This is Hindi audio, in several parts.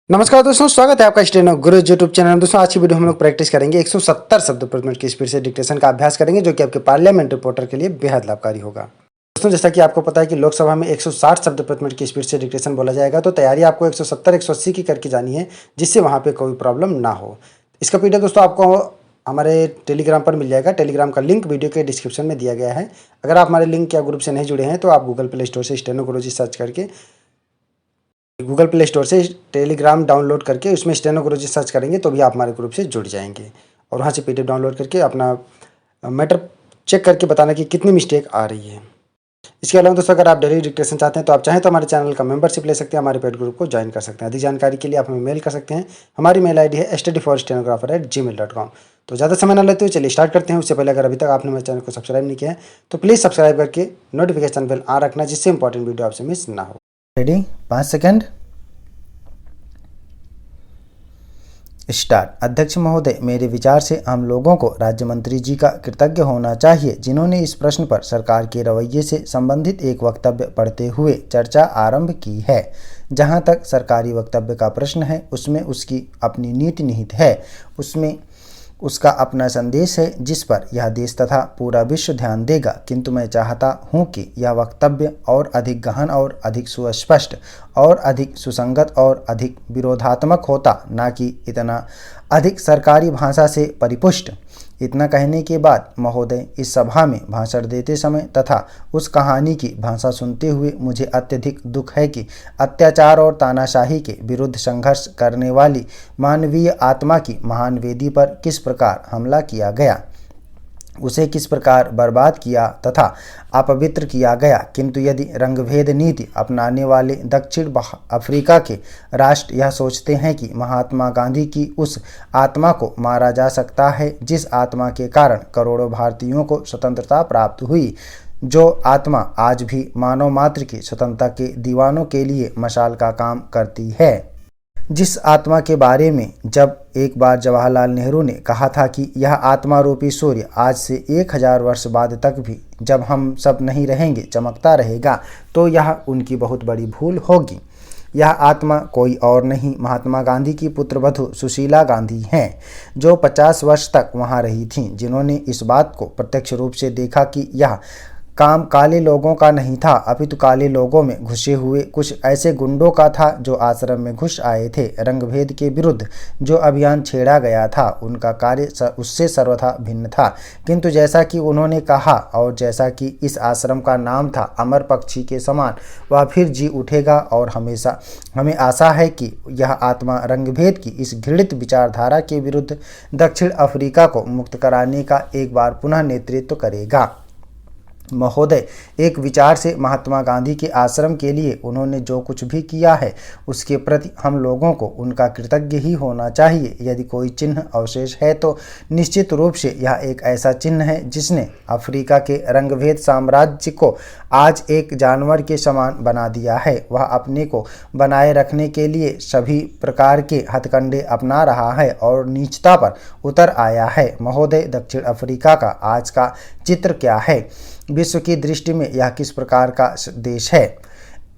नमस्कार दोस्तों, स्वागत है आपका स्टेनो गुरु यूट्यूब चैनल में। दोस्तों आज की वीडियो हम लोग प्रैक्टिस करेंगे 170 शब्द प्रति मिनट की स्पीड से डिक्टेशन का अभ्यास करेंगे, जो कि आपके पार्लियामेंट रिपोर्टर के लिए बेहद लाभकारी होगा। दोस्तों जैसा कि आपको पता है कि लोकसभा में 160 शब्द प्रति मिनट की स्पीड से डिक्टेशन बोला जाएगा, तो तैयारी आपको 170 180 की करके जानी है, जिससे वहाँ पे कोई प्रॉब्लम ना हो। इसका पीडीएफ दोस्तों आपको हमारे टेलीग्राम पर मिल जाएगा। टेलीग्राम का लिंक वीडियो के डिस्क्रिप्शन में दिया गया है। अगर आप हमारे लिंक या ग्रुप से नहीं जुड़े हैं तो आप गूगल प्ले स्टोर से स्टेनो गुरुजी सर्च करके गूगल प्ले स्टोर से टेलीग्राम डाउनलोड करके उसमें स्टेनो गुरुजी सर्च करेंगे तो भी आप हमारे ग्रुप से जुड़ जाएंगे, और वहाँ से पीडीएफ डाउनलोड करके अपना मैटर चेक करके बताना कि कितनी मिस्टेक आ रही है। इसके अलावा दोस्तों अगर आप डेली डिक्टेशन चाहते हैं तो आप चाहें तो हमारे चैनल का मेंबरशिप ले सकते हैं, हमारे पेड ग्रुप को ज्वाइन कर सकते हैं। अधिक जानकारी के लिए आप हमें मेल कर सकते हैं। हमारी मेल आईडी है studyforstenographer@gmail.com। तो ज़्यादा समय न लेते हुए चलिए स्टार्ट करते हैं। उससे पहले अगर अभी तक आपने मेरे चैनल को सब्सक्राइब नहीं किया है तो प्लीज़ सब्सक्राइब करके नोटिफिकेशन बेल ऑन रखना, जिससे इंपॉर्टेंट वीडियो आपसे मिस ना हो। रेडी? 5 second start. अध्यक्ष महोदय, मेरे विचार से हम लोगों को राज्य मंत्री जी का कृतज्ञ होना चाहिए, जिन्होंने इस प्रश्न पर सरकार के रवैये से संबंधित एक वक्तव्य पढ़ते हुए चर्चा आरंभ की है। जहां तक सरकारी वक्तव्य का प्रश्न है, उसमें उसकी अपनी नीति निहित है, उसमें उसका अपना संदेश है, जिस पर यह देश तथा पूरा विश्व ध्यान देगा। किंतु मैं चाहता हूं कि यह वक्तव्य और अधिक गहन और अधिक सुस्पष्ट और अधिक सुसंगत और अधिक विरोधात्मक होता, ना कि इतना अधिक सरकारी भाषा से परिपुष्ट। इतना कहने के बाद महोदय, इस सभा में भाषण देते समय तथा उस कहानी की भाषा सुनते हुए मुझे अत्यधिक दुख है कि अत्याचार और तानाशाही के विरुद्ध संघर्ष करने वाली मानवीय आत्मा की महान वेदी पर किस प्रकार हमला किया गया, उसे किस प्रकार बर्बाद किया तथा अपवित्र किया गया। किंतु यदि रंगभेद नीति अपनाने वाले दक्षिण अफ्रीका के राष्ट्र यह सोचते हैं कि महात्मा गांधी की उस आत्मा को मारा जा सकता है, जिस आत्मा के कारण करोड़ों भारतीयों को स्वतंत्रता प्राप्त हुई, जो आत्मा आज भी मानव मात्र की स्वतंत्रता के दीवानों के लिए मशाल का काम करती है, जिस आत्मा के बारे में जब एक बार जवाहरलाल नेहरू ने कहा था कि यह आत्मा रूपी सूर्य आज से 1000 वर्ष बाद तक भी, जब हम सब नहीं रहेंगे, चमकता रहेगा, तो यह उनकी बहुत बड़ी भूल होगी। यह आत्मा कोई और नहीं, महात्मा गांधी की पुत्रवधू सुशीला गांधी हैं, जो 50 वर्ष तक वहाँ रही थीं, जिन्होंने इस बात को प्रत्यक्ष रूप से देखा कि यह काम काले लोगों का नहीं था, अपितु काले लोगों में घुसे हुए कुछ ऐसे गुंडों का था जो आश्रम में घुस आए थे। रंगभेद के विरुद्ध जो अभियान छेड़ा गया था, उनका कार्य उससे सर्वथा भिन्न था। किंतु जैसा कि उन्होंने कहा और जैसा कि इस आश्रम का नाम था, अमर पक्षी के समान वह फिर जी उठेगा, और हमेशा हमें आशा है कि यह आत्मा रंगभेद की इस घृणित विचारधारा के विरुद्ध दक्षिण अफ्रीका को मुक्त कराने का एक बार पुनः नेतृत्व करेगा। महोदय, एक विचार से महात्मा गांधी के आश्रम के लिए उन्होंने जो कुछ भी किया है, उसके प्रति हम लोगों को उनका कृतज्ञ ही होना चाहिए। यदि कोई चिन्ह अवशेष है तो निश्चित रूप से यह एक ऐसा चिन्ह है जिसने अफ्रीका के रंगभेद साम्राज्य को आज एक जानवर के समान बना दिया है। वह अपने को बनाए रखने के लिए सभी प्रकार के हथकंडे अपना रहा है और नीचता पर उतर आया है। महोदय, दक्षिण अफ्रीका का आज का चित्र क्या है? विश्व की दृष्टि में यह किस प्रकार का देश है?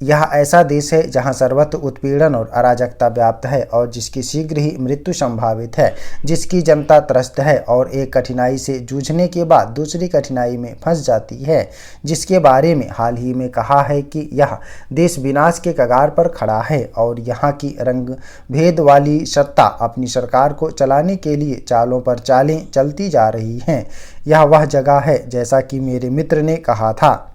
यह ऐसा देश है जहां सर्वत्र उत्पीड़न और अराजकता व्याप्त है, और जिसकी शीघ्र ही मृत्यु संभावित है, जिसकी जनता त्रस्त है और एक कठिनाई से जूझने के बाद दूसरी कठिनाई में फंस जाती है, जिसके बारे में हाल ही में कहा है कि यह देश विनाश के कगार पर खड़ा है, और यहाँ की रंगभेद वाली सत्ता अपनी सरकार को चलाने के लिए चालों पर चालें चलती जा रही हैं। यह वह जगह है, जैसा कि मेरे मित्र ने कहा था,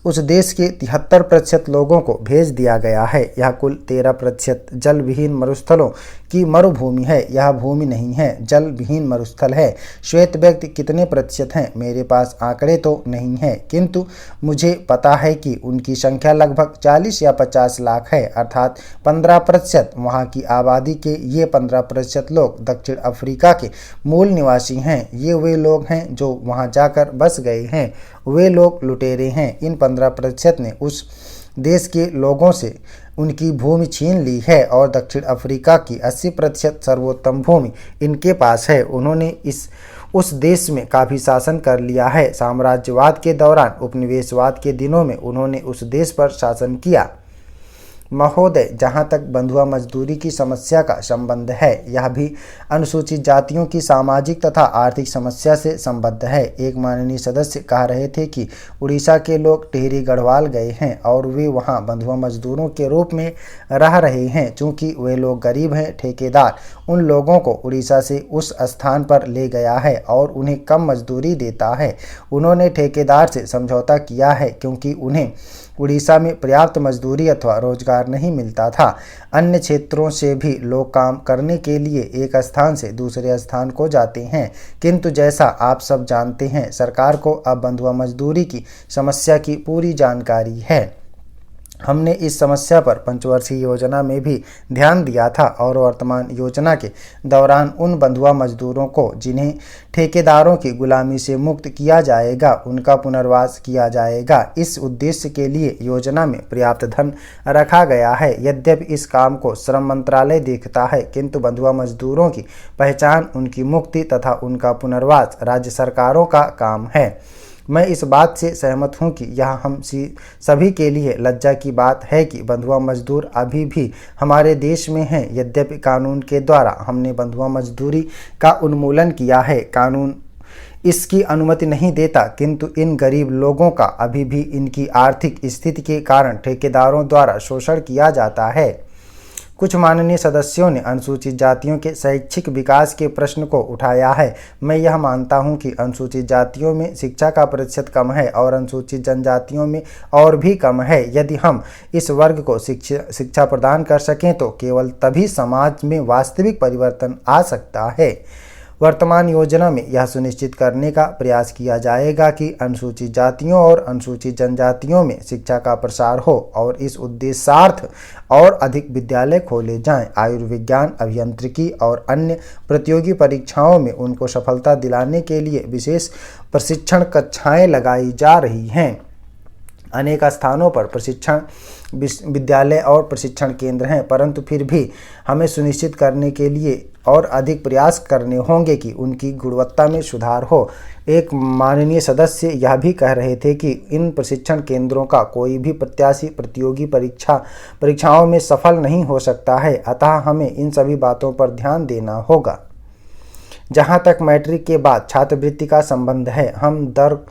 उस देश के 73% लोगों को भेज दिया गया है। यह कुल 13% जल विहीन मरुस्थलों की मरुभूमि है। यह भूमि नहीं है, जल विहीन मरुस्थल है। श्वेत व्यक्ति कितने प्रतिशत हैं? मेरे पास आंकड़े तो नहीं हैं, किंतु मुझे पता है कि उनकी संख्या लगभग 40 या 50 लाख है, अर्थात 15%। वहाँ की आबादी के ये 15% लोग दक्षिण अफ्रीका के मूल निवासी हैं। ये वे लोग हैं जो वहाँ जाकर बस गए हैं, वे लोग लुटेरे हैं। इन 15% ने उस देश के लोगों से उनकी भूमि छीन ली है, और दक्षिण अफ्रीका की 80% सर्वोत्तम भूमि इनके पास है। उन्होंने उस देश में काफ़ी शासन कर लिया है। साम्राज्यवाद के दौरान, उपनिवेशवाद के दिनों में उन्होंने उस देश पर शासन किया। महोदय, जहां तक बंधुआ मजदूरी की समस्या का संबंध है, यह भी अनुसूचित जातियों की सामाजिक तथा आर्थिक समस्या से संबद्ध है। एक माननीय सदस्य कह रहे थे कि उड़ीसा के लोग टिहरी गढ़वाल गए हैं और वे वहां बंधुआ मजदूरों के रूप में रह रहे हैं। चूंकि वे लोग गरीब हैं, ठेकेदार उन लोगों को उड़ीसा से उस स्थान पर ले गया है और उन्हें कम मजदूरी देता है। उन्होंने ठेकेदार से समझौता किया है क्योंकि उन्हें उड़ीसा में पर्याप्त मजदूरी अथवा रोजगार नहीं मिलता था। अन्य क्षेत्रों से भी लोग काम करने के लिए एक स्थान से दूसरे स्थान को जाते हैं, किंतु जैसा आप सब जानते हैं, सरकार को अब बंधुआ मजदूरी की समस्या की पूरी जानकारी है। हमने इस समस्या पर पंचवर्षीय योजना में भी ध्यान दिया था और वर्तमान योजना के दौरान उन बंधुआ मजदूरों को जिन्हें ठेकेदारों की गुलामी से मुक्त किया जाएगा, उनका पुनर्वास किया जाएगा। इस उद्देश्य के लिए योजना में पर्याप्त धन रखा गया है। यद्यपि इस काम को श्रम मंत्रालय देखता है, किंतु बंधुआ मजदूरों की पहचान, उनकी मुक्ति तथा उनका पुनर्वास राज्य सरकारों का काम है। मैं इस बात से सहमत हूं कि यह हम सभी के लिए लज्जा की बात है कि बंधुआ मजदूर अभी भी हमारे देश में हैं। यद्यपि कानून के द्वारा हमने बंधुआ मजदूरी का उन्मूलन किया है, कानून इसकी अनुमति नहीं देता, किंतु इन गरीब लोगों का अभी भी इनकी आर्थिक स्थिति के कारण ठेकेदारों द्वारा शोषण किया जाता है। कुछ माननीय सदस्यों ने अनुसूचित जातियों के शैक्षिक विकास के प्रश्न को उठाया है। मैं यह मानता हूं कि अनुसूचित जातियों में शिक्षा का प्रतिशत कम है और अनुसूचित जनजातियों में और भी कम है। यदि हम इस वर्ग को शिक्षा प्रदान कर सकें तो केवल तभी समाज में वास्तविक परिवर्तन आ सकता है। वर्तमान योजना में यह सुनिश्चित करने का प्रयास किया जाएगा कि अनुसूचित जातियों और अनुसूचित जनजातियों में शिक्षा का प्रसार हो और इस उद्देश्यार्थ और अधिक विद्यालय खोले जाएं। आयुर्विज्ञान, अभियांत्रिकी और अन्य प्रतियोगी परीक्षाओं में उनको सफलता दिलाने के लिए विशेष प्रशिक्षण कक्षाएं लगाई जा रही हैं। अनेक स्थानों पर प्रशिक्षण विद्यालय और प्रशिक्षण केंद्र हैं, परंतु फिर भी हमें सुनिश्चित करने के लिए और अधिक प्रयास करने होंगे कि उनकी गुणवत्ता में सुधार हो। एक माननीय सदस्य यह भी कह रहे थे कि इन प्रशिक्षण केंद्रों का कोई भी प्रत्याशी प्रतियोगी परीक्षाओं में सफल नहीं हो सकता है, अतः हमें इन सभी बातों पर ध्यान देना होगा। जहां तक मैट्रिक के बाद छात्रवृत्ति का संबंध है, हम दर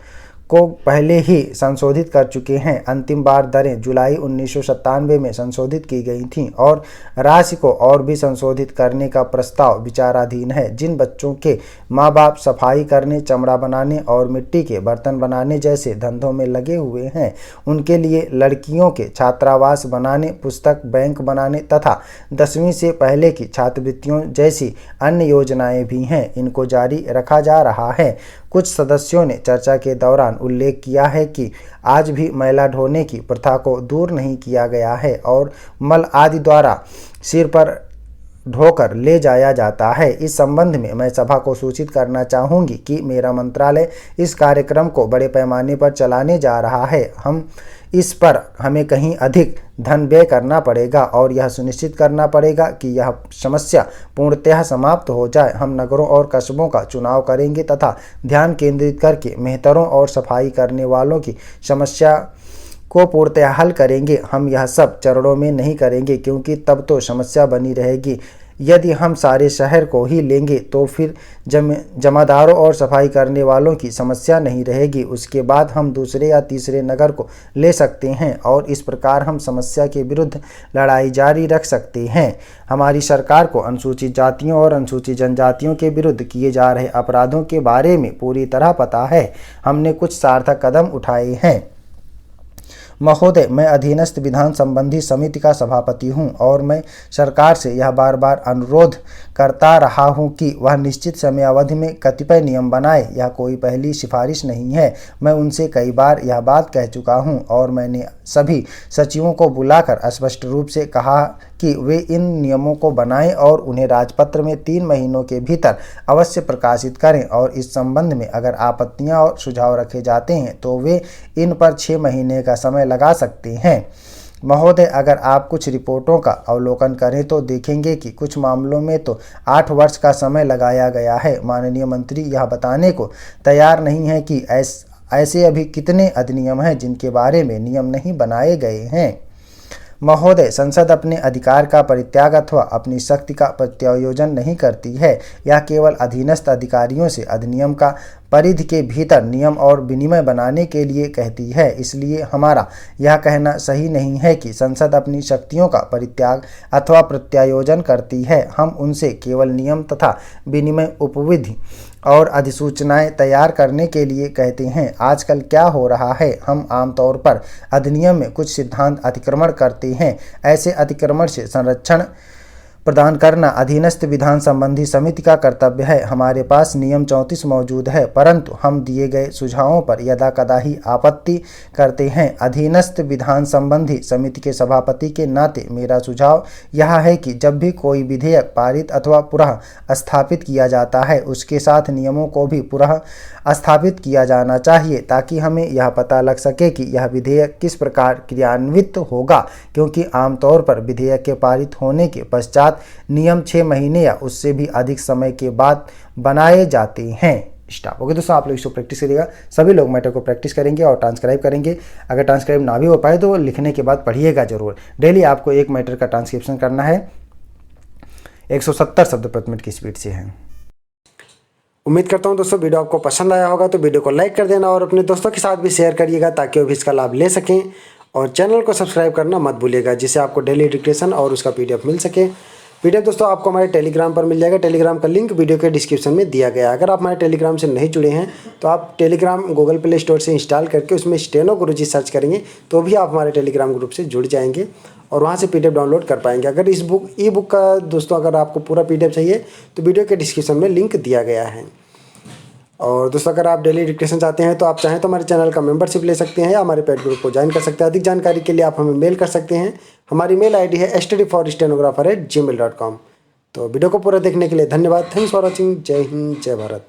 को पहले ही संशोधित कर चुके हैं। अंतिम बार दरें जुलाई 1997 में संशोधित की गई थीं और राशि को और भी संशोधित करने का प्रस्ताव विचाराधीन है। जिन बच्चों के माँ बाप सफाई करने, चमड़ा बनाने और मिट्टी के बर्तन बनाने जैसे धंधों में लगे हुए हैं, उनके लिए लड़कियों के छात्रावास बनाने, पुस्तक बैंक बनाने तथा 10वीं से पहले की छात्रवृत्तियों जैसी अन्य योजनाएं भी हैं। इनको जारी रखा जा रहा है। कुछ सदस्यों ने चर्चा के दौरान उल्लेख किया है कि आज भी मैला ढोने की प्रथा को दूर नहीं किया गया है और मल आदि द्वारा सिर पर ढोकर ले जाया जाता है। इस संबंध में मैं सभा को सूचित करना चाहूँगी कि मेरा मंत्रालय इस कार्यक्रम को बड़े पैमाने पर चलाने जा रहा है। इस पर हमें कहीं अधिक धन व्यय करना पड़ेगा और यह सुनिश्चित करना पड़ेगा कि यह समस्या पूर्णतः समाप्त हो जाए। हम नगरों और कस्बों का चुनाव करेंगे तथा ध्यान केंद्रित करके मेहतरों और सफाई करने वालों की समस्या को पूर्णतः हल करेंगे। हम यह सब चरणों में नहीं करेंगे क्योंकि तब तो समस्या बनी रहेगी। यदि हम सारे शहर को ही लेंगे तो फिर जमादारों और सफाई करने वालों की समस्या नहीं रहेगी। उसके बाद हम दूसरे या तीसरे नगर को ले सकते हैं और इस प्रकार हम समस्या के विरुद्ध लड़ाई जारी रख सकते हैं। हमारी सरकार को अनुसूचित जातियों और अनुसूचित जनजातियों के विरुद्ध किए जा रहे अपराधों के बारे में पूरी तरह पता है। हमने कुछ सार्थक कदम उठाए हैं। महोदय, मैं अधीनस्थ विधान संबंधी समिति का सभापति हूं और मैं सरकार से यह बार बार अनुरोध करता रहा हूं कि वह निश्चित समयावधि में कतिपय नियम बनाए। यह कोई पहली सिफारिश नहीं है। मैं उनसे कई बार यह बात कह चुका हूं और मैंने सभी सचिवों को बुलाकर स्पष्ट रूप से कहा कि वे इन नियमों को बनाएं और उन्हें राजपत्र में 3 महीनों के भीतर अवश्य प्रकाशित करें और इस संबंध में अगर आपत्तियां और सुझाव रखे जाते हैं तो वे इन पर 6 महीने का समय लगा सकते हैं। महोदय, अगर आप कुछ रिपोर्टों का अवलोकन करें तो देखेंगे कि कुछ मामलों में तो 8 वर्ष का समय लगाया गया है। माननीय मंत्री यह बताने को तैयार नहीं है कि ऐसे अभी कितने अधिनियम हैं जिनके बारे में नियम नहीं बनाए गए हैं। महोदय, संसद अपने अधिकार का परित्याग अथवा अपनी शक्ति का प्रत्यायोजन नहीं करती है। यह केवल अधीनस्थ अधिकारियों से अधिनियम का परिधि के भीतर नियम और विनिमय बनाने के लिए कहती है। इसलिए हमारा यह कहना सही नहीं है कि संसद अपनी शक्तियों का परित्याग अथवा प्रत्यायोजन करती है। हम उनसे केवल नियम तथा विनिमय उपविधि और अधिसूचनाएं तैयार करने के लिए कहते हैं। आजकल क्या हो रहा है, हम आमतौर पर अधिनियम में कुछ सिद्धांत अतिक्रमण करते हैं। ऐसे अतिक्रमण से संरक्षण प्रदान करना अधीनस्थ विधान संबंधी समिति का कर्तव्य है। हमारे पास नियम 34 मौजूद है, परंतु हम दिए गए सुझावों पर यदाकदा ही आपत्ति करते हैं। अधीनस्थ विधान संबंधी समिति के सभापति के नाते मेरा सुझाव यह है कि जब भी कोई विधेयक पारित अथवा पुनः स्थापित किया जाता है, उसके साथ नियमों को भी पुनः स्थापित किया जाना चाहिए, ताकि हमें यह पता लग सके कि यह विधेयक किस प्रकार क्रियान्वित होगा, क्योंकि आमतौर पर विधेयक के पारित होने के पश्चात नियम 6 महीने या उससे भी अधिक समय के बाद बनाए जाते हैं। स्टॉप। ओके दोस्तों, आप लोग इसको प्रैक्टिस करिएगा। सभी लोग मैटर को प्रैक्टिस करेंगे और ट्रांसक्राइब करेंगे। अगर ट्रांसक्राइब ना भी हो पाए तो लिखने के बाद पढ़िएगा जरूर। डेली आपको एक मैटर का ट्रांसक्रिप्शन करना है। 170 शब्द प्रति मिनट की स्पीड से है। उम्मीद करता हूं दोस्तों वीडियो आपको पसंद आया होगा, तो वीडियो को लाइक कर देना और अपने दोस्तों के साथ भी शेयर करिएगा, ताकि वो भी इसका लाभ ले सकें। और चैनल को सब्सक्राइब करना मत भूलिएगा, जिससे आपको डेली डिक्टेशन और उसका PDF मिल सके। PDF दोस्तों आपको हमारे टेलीग्राम पर मिल जाएगा। टेलीग्राम का लिंक वीडियो के डिस्क्रिप्शन में दिया गया है। अगर आप हमारे टेलीग्राम से नहीं जुड़े हैं तो आप टेलीग्राम गूगल प्ले स्टोर से इंस्टॉल करके उसमें स्टेनो गुरुजी सर्च करेंगे तो भी आप हमारे टेलीग्राम ग्रुप से जुड़ जाएंगे और वहाँ से PDF डाउनलोड कर पाएंगे। अगर इस ई बुक का दोस्तों अगर आपको पूरा PDF चाहिए तो वीडियो के डिस्क्रिप्शन में लिंक दिया गया है। और दोस्तों अगर आप डेली डिक्टेशन चाहते हैं तो आप चाहें तो हमारे चैनल का मेंबरशिप ले सकते हैं या हमारे पेड ग्रुप को ज्वाइन कर सकते हैं। अधिक जानकारी के लिए आप हमें मेल कर सकते हैं। हमारी मेल ID है studyforstenographer@gmail.com। तो वीडियो को पूरा देखने के लिए धन्यवाद। Thanks for watching. जय हिंद, जय भारत।